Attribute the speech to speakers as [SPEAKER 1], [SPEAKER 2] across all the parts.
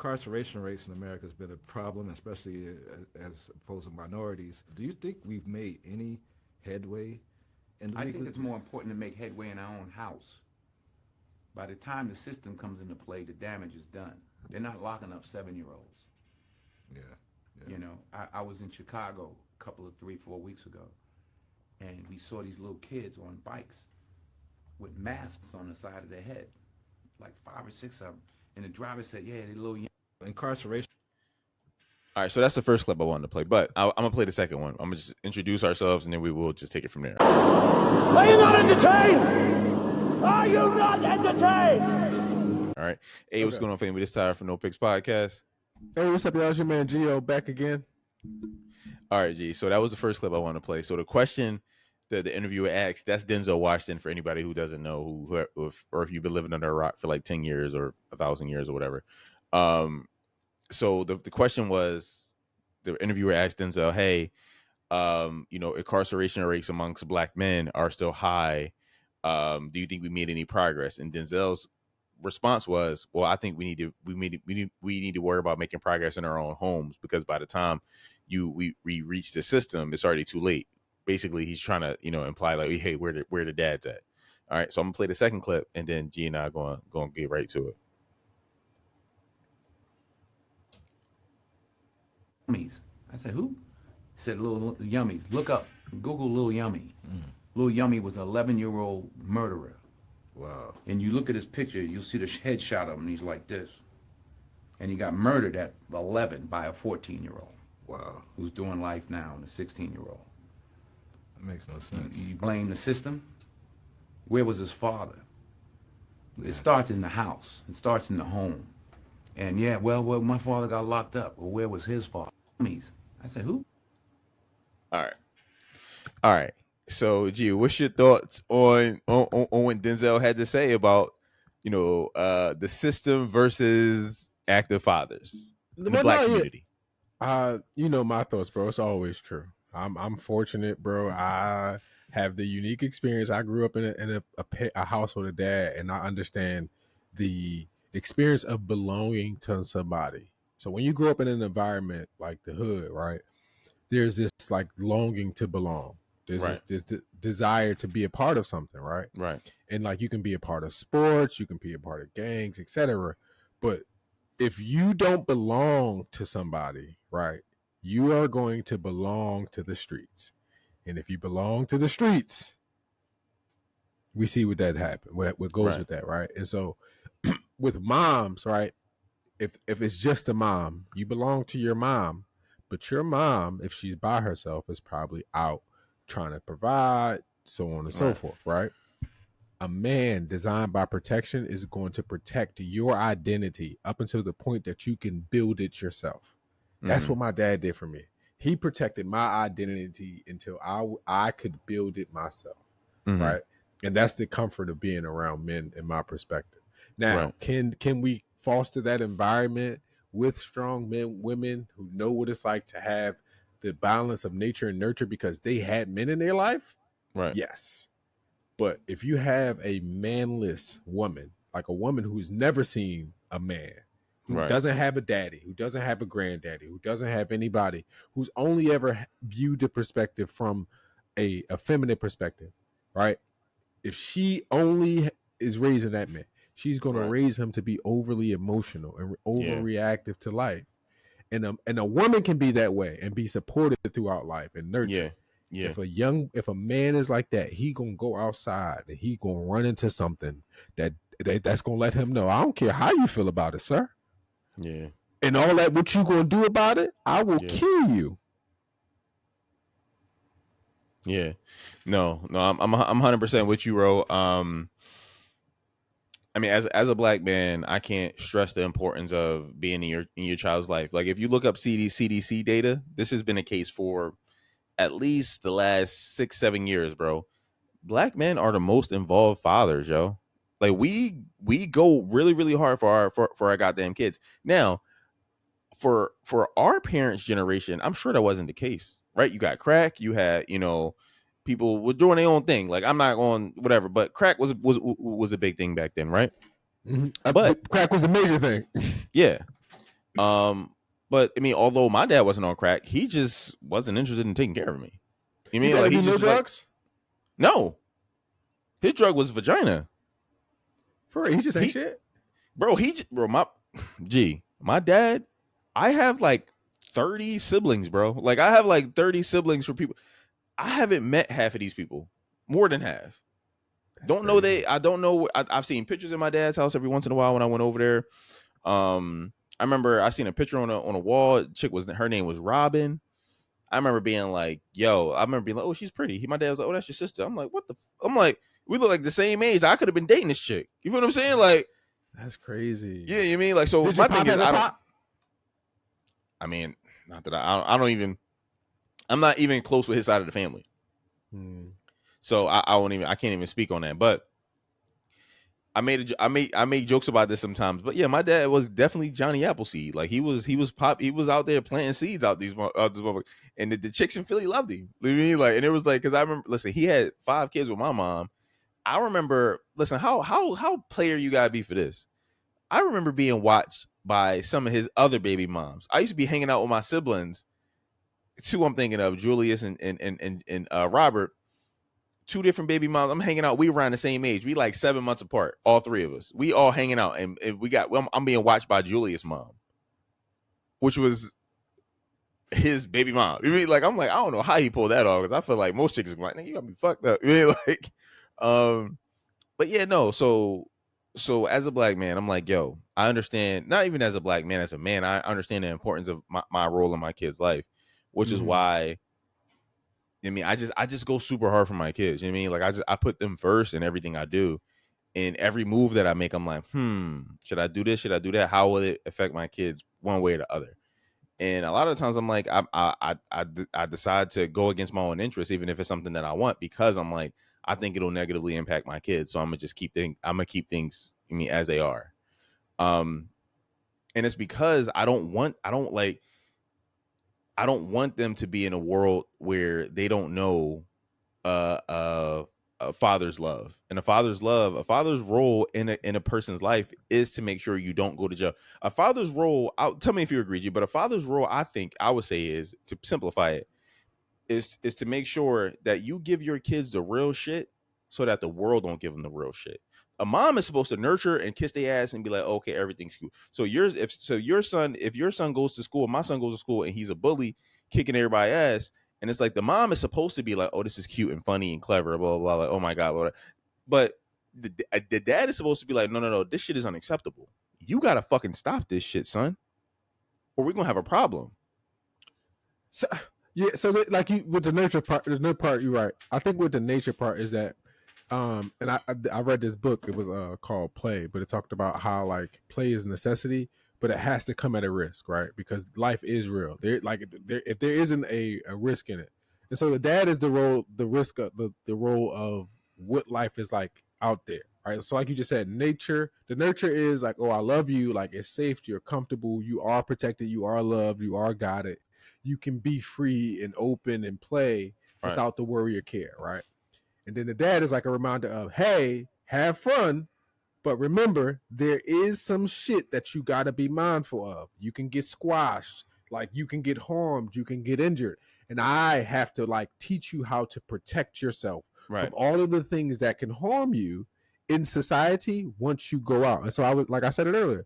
[SPEAKER 1] incarceration rates in America has been a problem, especially as opposed to minorities. Do you think we've made any headway in the
[SPEAKER 2] I think
[SPEAKER 1] legal?
[SPEAKER 2] it's more important to make headway in our own house. By the time the system comes into play, the damage is done. They're not locking up 7-year-olds.
[SPEAKER 1] Yeah, yeah.
[SPEAKER 2] You know, I was in Chicago a couple of 3-4 weeks ago, and we saw these little kids on bikes with masks on the side of their head, like 5 or 6 of them. And the driver said, "Yeah, they're little young."
[SPEAKER 1] Incarceration.
[SPEAKER 3] All right, so that's the first clip I wanted to play, but I'm gonna play the second one. I'm gonna just introduce ourselves, and then we will just take it from there.
[SPEAKER 4] Are you not entertained? Are you not entertained?
[SPEAKER 3] All right. Hey, what's going on, family? This time from Nopickspodcast.
[SPEAKER 5] Hey, what's up, y'all? It's your man Gio back again.
[SPEAKER 3] All right, G. So that was the first clip I want to play. So the question that the interviewer asked, that's Denzel Washington, for anybody who doesn't know, or if you've been living under a rock for like 10 years or 1,000 years or whatever. So the question was, the interviewer asked Denzel, hey, incarceration rates amongst black men are still high. Do you think we made any progress? And Denzel's response was, well, I think we need to worry about making progress in our own homes, because by the time we reach the system, it's already too late. Basically, he's trying to imply like, hey, where the dad's at. All right, so I'm gonna play the second clip, and then G and I are going to get right to it.
[SPEAKER 2] Yummies. I said, "Who?" He said, "Little Yummies. Look up, Google Little Yummy." Little Yummy was an 11-year-old murderer.
[SPEAKER 1] Wow.
[SPEAKER 2] And you look at his picture, you'll see the headshot of him, and he's like this. And he got murdered at 11 by a 14-year-old.
[SPEAKER 1] Wow.
[SPEAKER 2] Who's doing life now, and a 16-year-old.
[SPEAKER 1] That makes no sense.
[SPEAKER 2] You blame the system? Where was his father? It starts in the house. It starts in the home. And yeah, well, my father got locked up. Well, where was his father? I said, who?
[SPEAKER 3] All right. So, G, what's your thoughts on what Denzel had to say about, the system versus active fathers in the black community?
[SPEAKER 5] My thoughts, bro. It's always true. I'm fortunate, bro. I have the unique experience. I grew up in a house with a dad, and I understand the experience of belonging to somebody. So when you grow up in an environment like the hood, right, there's this like longing to belong. There's this desire to be a part of something, right?
[SPEAKER 3] Right.
[SPEAKER 5] And like you can be a part of sports, you can be a part of gangs, etc. But if you don't belong to somebody, right, you are going to belong to the streets. And if you belong to the streets, we see what that happen, what goes with that, right? And so with moms, right, if it's just a mom, you belong to your mom, but your mom, if she's by herself, is probably out trying to provide, so on and so forth, right? A man designed by protection is going to protect your identity up until the point that you can build it yourself. That's what my dad did for me. He protected my identity until I could build it myself, right? And that's the comfort of being around men, in my perspective. Now, can we foster that environment with strong men, women who know what it's like to have the balance of nature and nurture because they had men in their life?
[SPEAKER 3] Right.
[SPEAKER 5] Yes. But if you have a manless woman, like a woman who's never seen a man, who doesn't have a daddy, who doesn't have a granddaddy, who doesn't have anybody, who's only ever viewed the perspective from a feminine perspective, right? If she only is raising that man, she's going to raise him to be overly emotional and overreactive to life. And a woman can be that way and be supported throughout life and nurtured.
[SPEAKER 3] Yeah.
[SPEAKER 5] If a man is like that, he gonna go outside and he gonna run into something that's gonna let him know, I don't care how you feel about it, sir.
[SPEAKER 3] Yeah.
[SPEAKER 5] And all that, what you gonna do about it? I will kill you.
[SPEAKER 3] Yeah. No, I'm 100% with you, Ro. I mean, as a black man, I can't stress the importance of being in your child's life. Like, if you look up CDC data, this has been a case for at least the last 6-7 years, bro. Black men are the most involved fathers, yo. Like, we go really, really hard for our goddamn kids. Now, for our parents' generation, I'm sure that wasn't the case, right? You got crack, you had, people were doing their own thing. Like, I'm not going whatever, but crack was a big thing back then, right?
[SPEAKER 5] But crack was a major thing.
[SPEAKER 3] Yeah. But I mean, although my dad wasn't on crack, he just wasn't interested in taking care of me. You mean
[SPEAKER 5] Your dad
[SPEAKER 3] like he
[SPEAKER 5] do
[SPEAKER 3] just
[SPEAKER 5] no
[SPEAKER 3] was like,
[SPEAKER 5] drugs?
[SPEAKER 3] no, his drug was vagina.
[SPEAKER 5] For real, he just ain't
[SPEAKER 3] He,
[SPEAKER 5] shit.
[SPEAKER 3] bro, my dad, I have like 30 siblings, bro. Like I have like 30 siblings for people. I haven't met half of these people, more than half.
[SPEAKER 5] That's
[SPEAKER 3] Don't know
[SPEAKER 5] crazy.
[SPEAKER 3] I don't know. I've seen pictures in my dad's house every once in a while when I went over there. I remember I seen a picture on a wall. Her name was Robin. I remember being like, oh, she's pretty. My dad was like, oh, that's your sister. I'm like, what the? I'm like, we look like the same age. I could have been dating this chick. You feel what I'm saying? Like,
[SPEAKER 5] That's crazy.
[SPEAKER 3] yeah, you mean like so?
[SPEAKER 5] Did
[SPEAKER 3] My
[SPEAKER 5] your
[SPEAKER 3] thing
[SPEAKER 5] pop
[SPEAKER 3] is,
[SPEAKER 5] have a pop?
[SPEAKER 3] I mean, not that I don't even. I'm not even close with his side of the family, so I won't even. I can't even speak on that. But I made jokes about this sometimes. But yeah, my dad was definitely Johnny Appleseed. Like he was out there planting seeds out this motherfuckers. And the chicks in Philly loved him. You know what I mean? Like, and it was like, because I remember, listen, he had 5 kids with my mom. I remember, listen, how player you gotta be for this? I remember being watched by some of his other baby moms. I used to be hanging out with my siblings. 2 I'm thinking of, Julius and Robert. 2 different baby moms. I'm hanging out. We around the same age. We like 7 months apart. All 3 of us. We all hanging out, and I'm being watched by Julius' mom, which was his baby mom. You mean like I'm like I don't know how he pulled that off because I feel like most chicks are like, "Nigga, you got me fucked up." You mean like, but yeah, no. So as a black man, I'm like, yo, I understand. Not even as a black man, as a man, I understand the importance of my role in my kid's life, which is why. I mean, I just go super hard for my kids. You know what I mean? Like I put them first in everything I do. In every move that I make, I'm like, should I do this? Should I do that? How will it affect my kids one way or the other? And a lot of times I'm like, I decide to go against my own interests, even if it's something that I want, because I'm like, I think it'll negatively impact my kids. So I'm gonna keep things as they are. And it's because I don't want them to be in a world where they don't know a father's love. And a father's role in a person's life is to make sure you don't go to jail. A father's role, tell me if you agree, G, but a father's role, I think I would say, is to simplify it, is to make sure that you give your kids the real shit so that the world don't give them the real shit. A mom is supposed to nurture and kiss their ass and be like, okay, everything's cool. So your son goes to school, my son goes to school and he's a bully, kicking everybody's ass, and it's like the mom is supposed to be like, oh, this is cute and funny and clever, blah blah blah, like, oh my god, blah, blah. But the dad is supposed to be like, no, this shit is unacceptable. You gotta fucking stop this shit, son, or we're gonna have a problem.
[SPEAKER 5] So, yeah, so like you with the nurture part, you're right. I think with the nature part is that, and I read this book. It was called Play, but it talked about how like play is a necessity, but it has to come at a risk, right? Because life is real. If there isn't a risk in it, and so the dad is the risk of the role of what life is like out there, right? So like you just said, the nurture is like, oh, I love you, like it's safe, you're comfortable, you are protected, you are loved, you are guided, you can be free and open and play
[SPEAKER 3] Right.
[SPEAKER 5] without the worry or care, right? And then the dad is like a reminder of, hey, have fun, but remember, there is some shit that you got to be mindful of. You can get squashed, like you can get harmed, you can get injured. And I have to like teach you how to protect yourself from all of the things that can harm you in society once you go out. And so like I said it earlier,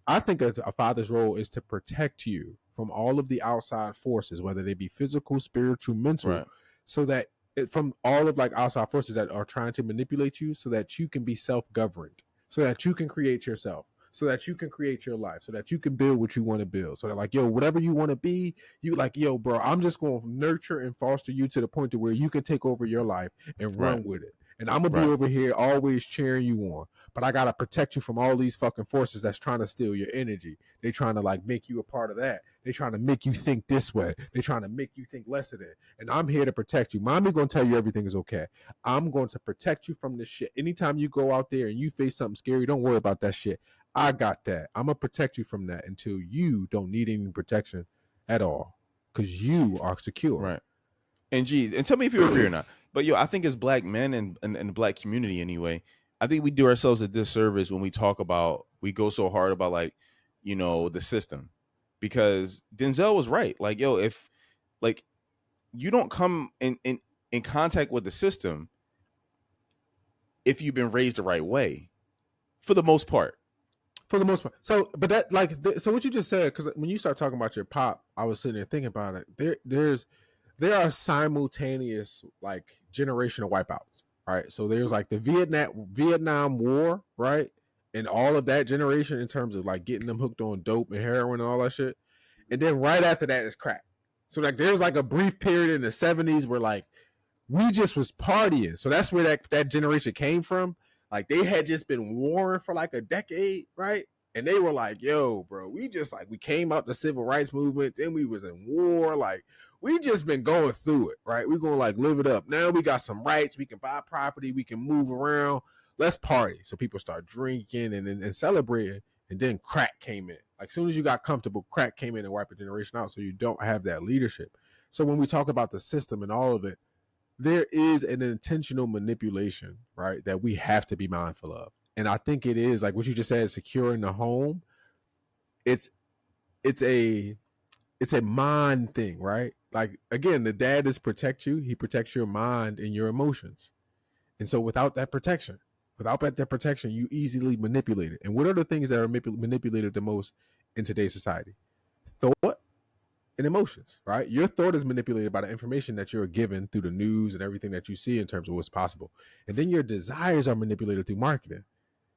[SPEAKER 5] I think a father's role is to protect you from all of the outside forces, whether they be physical, spiritual, mental, so that from all of like outside forces that are trying to manipulate you, so that you can be self-governed, so that you can create yourself, so that you can create your life, so that you can build what you want to build, so that like, yo, whatever you want to be, you like, yo, bro, I'm just going to nurture and foster you to the point to where you can take over your life and run with it. And I'm going to be over here always cheering you on. But I got to protect you from all these fucking forces that's trying to steal your energy. They trying to like make you a part of that. They trying to make you think this way. They trying to make you think less of it. And I'm here to protect you. Mommy going to tell you everything is okay. I'm going to protect you from this shit. Anytime you go out there and you face something scary, don't worry about that shit. I got that. I'm going to protect you from that until you don't need any protection at all, because you are secure.
[SPEAKER 3] Right. And tell me if you agree or not. But yo, I think as black men and the black community anyway, I think we do ourselves a disservice when we go so hard about like, the system. because Denzel was right. Like, yo, if like you don't come in contact with the system if you've been raised the right way, for the most part.
[SPEAKER 5] For the most part. So, but that so what you just said, because when you start talking about your pop, I was sitting there thinking about it. There are simultaneous like generational wipeouts, right? So there's like the Vietnam War, right, and all of that generation in terms of like getting them hooked on dope and heroin and all that shit, and then right after that is crack. So like there's like a brief period in the 70s where like we just was partying. So that's where that generation came from. Like they had just been warring for like a decade, right? And they were like, yo, bro, we just like we came out the civil rights movement, then we was in war, like we just been going through it, right? We're gonna like live it up. Now we got some rights, we can buy property, we can move around, let's party. So people start drinking and celebrating, and then crack came in. Like as soon as you got comfortable, crack came in and wiped a generation out. So you don't have that leadership. So when we talk about the system and all of it, there is an intentional manipulation, right, that we have to be mindful of. And I think it is like what you just said, securing the home. It's a mind thing, right? Like again, the dad is protect you. He protects your mind and your emotions. And so without that protection, you easily manipulate it. And what are the things that are manipulated the most in today's society? Thought and emotions, right? Your thought is manipulated by the information that you're given through the news and everything that you see in terms of what's possible. And then your desires are manipulated through marketing.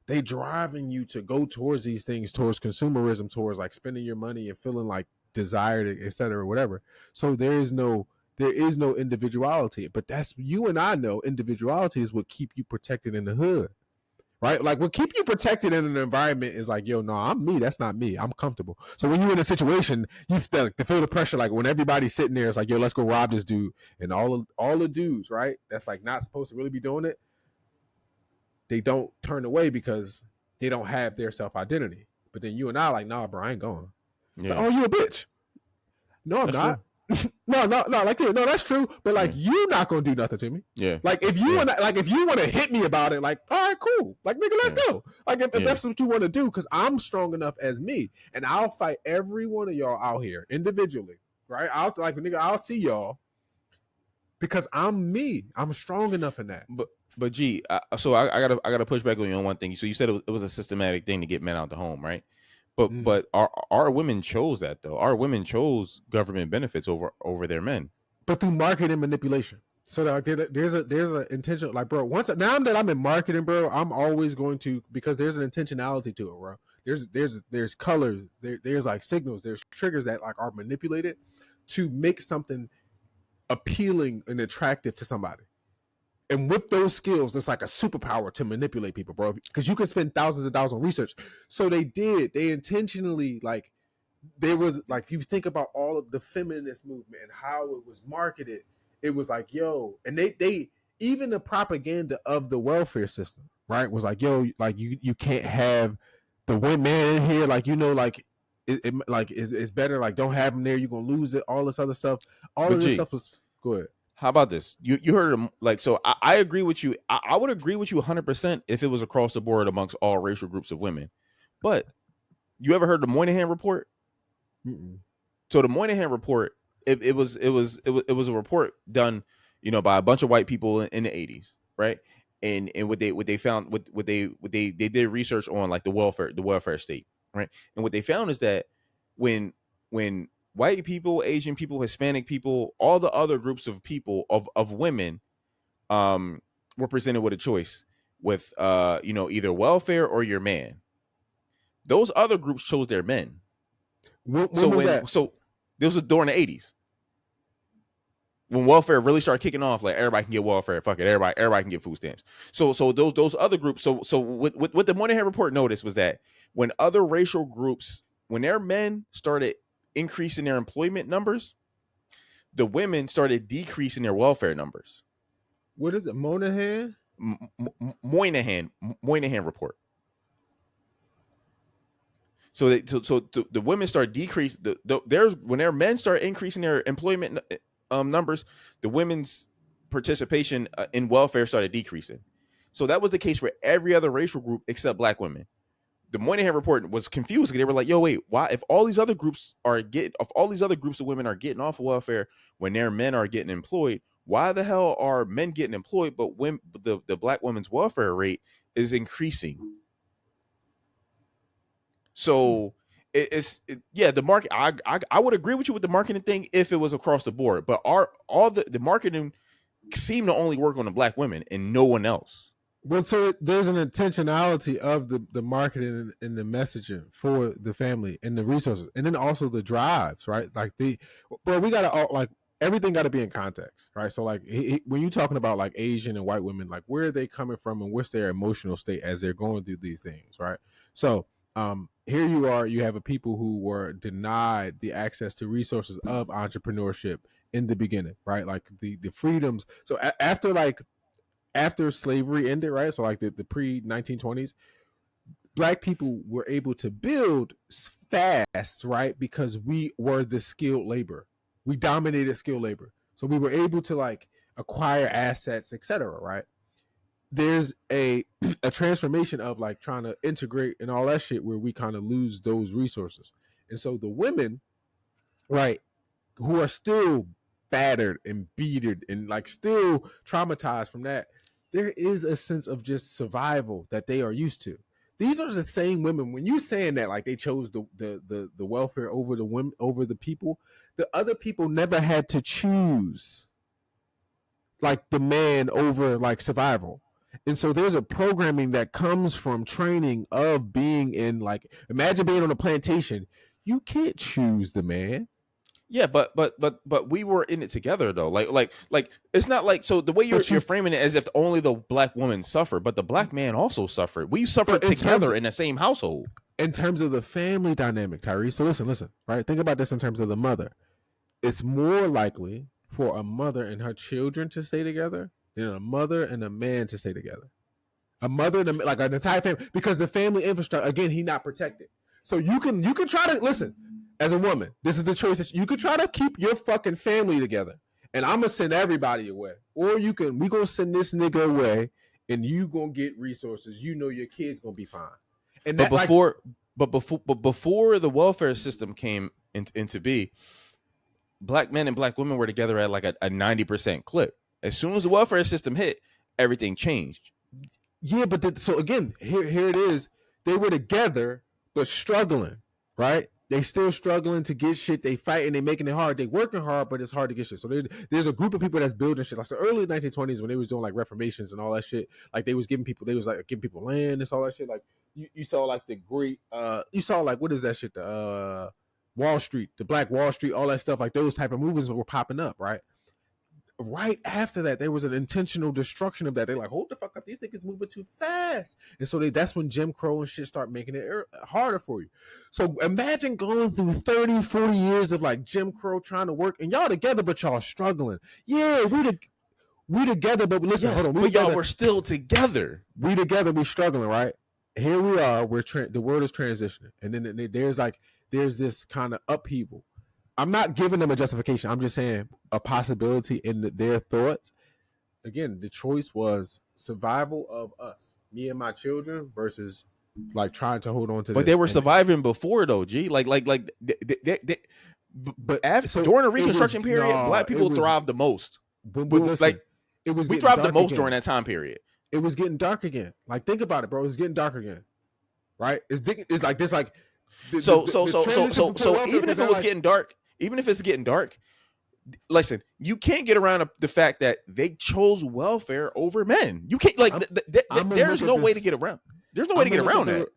[SPEAKER 5] They driving you to go towards these things, towards consumerism, towards like spending your money and feeling like desired, et cetera, whatever. So there is no individuality. But that's, you and I know individuality is what keep you protected in the hood. Right? Like what keep you protected in an environment is like, yo, no, I'm me. That's not me. I'm comfortable. So when you're in a situation, you feel the pressure. Like when everybody's sitting there, it's like, yo, let's go rob this dude. And all the dudes, right? That's like not supposed to really be doing it. They don't turn away because they don't have their self-identity. But then you and I like, nah, bro, I ain't going. Yeah. Like, oh, you a bitch. No, I'm not. No, like no, that's true. But like, you not gonna do nothing to me.
[SPEAKER 3] Yeah.
[SPEAKER 5] Like if you want to hit me about it, like, all right, cool. Like nigga, let's go. Like if that's what you want to do, because I'm strong enough as me, and I'll fight every one of y'all out here individually, right? I'll see y'all because I'm me. I'm strong enough in that.
[SPEAKER 3] But G, so I gotta push back on you on one thing. So you said it was a systematic thing to get men out the home, right? But our women chose that though. Our women chose government benefits over their men.
[SPEAKER 5] But through marketing manipulation. So there's an intention, like, bro. Now that I'm in marketing, bro, I'm always going to, because there's an intentionality to it, bro. There's colors, there's like signals, there's triggers that like are manipulated to make something appealing and attractive to somebody. And with those skills, it's like a superpower to manipulate people, bro. Because you can spend thousands of dollars on research. So they intentionally, like, there was, like, you think about all of the feminist movement and how it was marketed. It was like, yo, and they even the propaganda of the welfare system, right, was like, yo, like you can't have the women in here, like, you know, like it's better, like, don't have them there, you're gonna lose it, all this other stuff. All of this stuff was good.
[SPEAKER 3] How about this? You heard him, like, so I agree with you. I would agree with you 100% if it was across the board amongst all racial groups of women. But you ever heard the Moynihan report?
[SPEAKER 5] Mm-mm.
[SPEAKER 3] So the Moynihan report, it was a report done, you know, by a bunch of white people in the 80s, right? And what they found, what they did research on, like the welfare state, right? And what they found is that when white people, Asian people, Hispanic people, all the other groups of people of women, were presented with a choice with you know, either welfare or your man. Those other groups chose their men.
[SPEAKER 5] When was that?
[SPEAKER 3] So this was during the 80s. When welfare really started kicking off, like everybody can get welfare, fuck it, everybody can get food stamps. So those other groups, so what the Moynihan report noticed was that when other racial groups, when their men started increasing their employment numbers, the women started decreasing their welfare numbers.
[SPEAKER 5] What is it? Moynihan?
[SPEAKER 3] Moynihan report. So the women start decrease when their men start increasing their employment numbers, the women's participation in welfare started decreasing. So that was the case for every other racial group except black women. the Moynihan report was confused. They were like, "Yo, wait, why? If all these other groups of women are getting off of welfare when their men are getting employed, why the hell are men getting employed, but when the black women's welfare rate is increasing?" So the market. I would agree with you with the marketing thing if it was across the board, but all the marketing seemed to only work on the black women and no one else.
[SPEAKER 5] Well, so there's an intentionality of the marketing and the messaging for the family and the resources, and then also the drives, right? Like we gotta like everything got to be in context, right? So like when you're talking about like Asian and white women, like where are they coming from and what's their emotional state as they're going through these things, right? So here you are, you have a people who were denied the access to resources of entrepreneurship in the beginning, right? Like the freedoms. So after slavery ended, right? So like the pre-1920s, black people were able to build fast, right? Because we were the skilled labor. We dominated skilled labor. So we were able to like acquire assets, etc., right? There's a transformation of like trying to integrate and all that shit where we kind of lose those resources. And so the women, right, who are still battered and beatered and like still traumatized from that, there is a sense of just survival that they are used to. These are the same women. When you're saying that like they chose the welfare over the women, over the people, the other people never had to choose like the man over like survival. And so there's a programming that comes from training of being in like, imagine being on a plantation. You can't choose the man.
[SPEAKER 3] Yeah, but we were in it together though. Like it's not like, so the way you're framing it as if only the black woman suffered, but the black man also suffered. We suffered together in the same household.
[SPEAKER 5] In terms of the family dynamic, Tyrese. So listen, right? Think about this in terms of the mother. It's more likely for a mother and her children to stay together than a mother and a man to stay together. A mother and like an entire family, because the family infrastructure, again, he not protected. So you can try to listen. As a woman, this is the choice that you could try to keep your fucking family together, and I'm gonna send everybody away, or we gonna send this nigga away, and you gonna get resources. You know your kid's gonna be fine. And
[SPEAKER 3] but before the welfare system came into be, black men and black women were together at like a 90% clip. As soon as the welfare system hit, everything changed.
[SPEAKER 5] Yeah, but so again, here it is. They were together but struggling, right? They still struggling to get shit. They fighting. They making it hard. They working hard, but it's hard to get shit. So there's a group of people that's building shit. Like the early 1920s when they was doing like reformations and all that shit. Like they was giving people land and all that shit. Like you saw like the great. You saw like, what is that shit? The Wall Street, the Black Wall Street, all that stuff. Like those type of movies were popping up, right? Right after that, there was an intentional destruction of that. They're like, hold the fuck up, these niggas moving too fast. And so that's when Jim Crow and shit start making it harder for you. So imagine going through 30, 40 years of like Jim Crow trying to work, and y'all together, but y'all struggling. Yeah, we together, but listen,
[SPEAKER 3] yes,
[SPEAKER 5] hold on.
[SPEAKER 3] But y'all were still together.
[SPEAKER 5] We together, we struggling, right? Here we are, the world is transitioning. And then there's this kind of upheaval. I'm not giving them a justification. I'm just saying a possibility in their thoughts. Again, the choice was survival of us, me and my children, versus like trying to hold on to.
[SPEAKER 3] But they were surviving before though, G. But after, during the Reconstruction period, black people thrived the most.
[SPEAKER 5] We
[SPEAKER 3] thrived the most during that time period.
[SPEAKER 5] It was getting dark again. Like think about it, bro. It's getting dark again, right? It's like this, like.
[SPEAKER 3] So even if it was getting dark. Even if it's getting dark, listen, you can't get around the fact that they chose welfare over men. You can't, like, there's no way to get around. There's no way to get around that.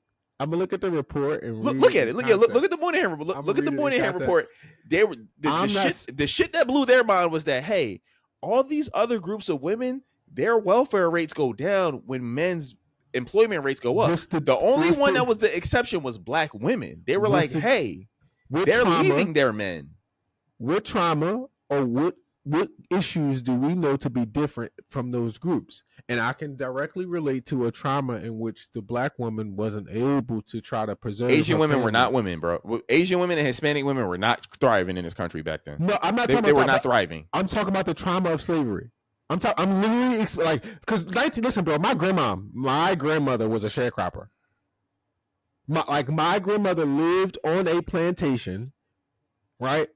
[SPEAKER 5] I'm gonna look at the report and
[SPEAKER 3] look at it. Look at the Moynihan report. Look at the Moynihan report. They were the shit that blew their mind was that, hey, all these other groups of women, their welfare rates go down when men's employment rates go up. The only one that was the exception was black women. They were like, hey, they're leaving their men.
[SPEAKER 5] What trauma or what issues do we know to be different from those groups? And I can directly relate to a trauma in which the black woman wasn't able to try to preserve.
[SPEAKER 3] Asian women were not women, bro. Asian women and Hispanic women were not thriving in this country back then.
[SPEAKER 5] No, I'm not.
[SPEAKER 3] They were not thriving.
[SPEAKER 5] I'm talking about the trauma of slavery. I'm literally like, because listen, bro. My grandmother was a sharecropper. My grandmother lived on a plantation, right,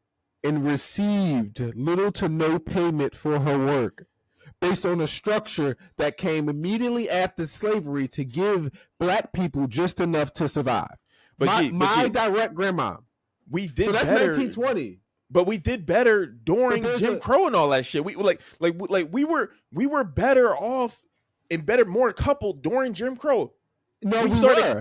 [SPEAKER 5] and received little to no payment for her work, based on a structure that came immediately after slavery to give black people just enough to survive.
[SPEAKER 3] But
[SPEAKER 5] My direct grandma.
[SPEAKER 3] we did
[SPEAKER 5] So that's
[SPEAKER 3] better.
[SPEAKER 5] 1920.
[SPEAKER 3] But we did better during
[SPEAKER 5] But
[SPEAKER 3] Jim Crow and all that shit. We we were better off and more coupled during Jim Crow.
[SPEAKER 5] No,
[SPEAKER 3] we
[SPEAKER 5] we
[SPEAKER 3] started
[SPEAKER 5] were.